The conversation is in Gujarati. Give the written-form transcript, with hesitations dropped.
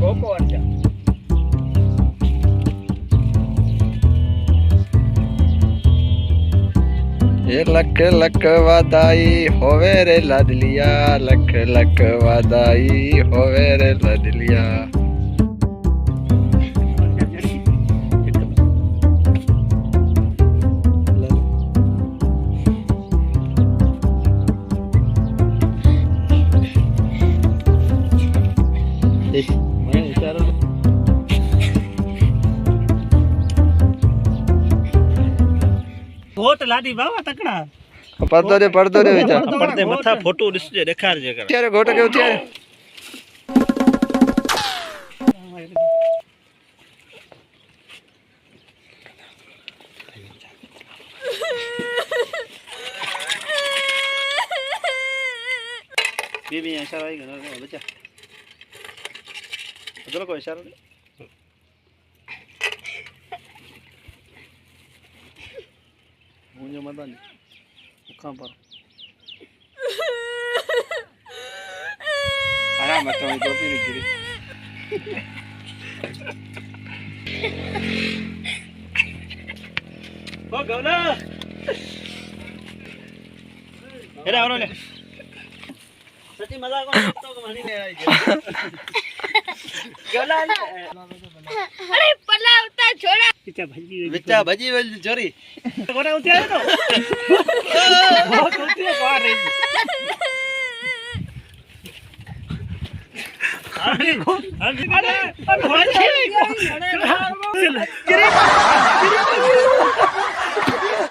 કોકો અરજા એ લખ લખ વાદાઈ હોવે રે લાડલિયા, લખ લખ વાદાઈ હોવે રે લાડલિયા. કોટ લાડી બાવા તકડા પડતો રે વિચાર પડતે મથા ફોટો ડિસ્પ્લે દેખાડજે કર ત્યારે ગોટો કેવું ત્યારે બેબી ઇશારો આવી ગયો બચ્ચા ચલો કોઈ ઇશારો દે મુંજો મદન મુખા પર આરામ તો ટોપી ની ગીરી ઓ ગવલા એરા આવરો લે સચી મજા કો તો માની ને આવી ગવલા અરે પલાવતા છોડા વિચા ભાજી વેલ ચોરી કોને ઉતી આવ્યો તો બહુ ઉતી વાર રહી અરે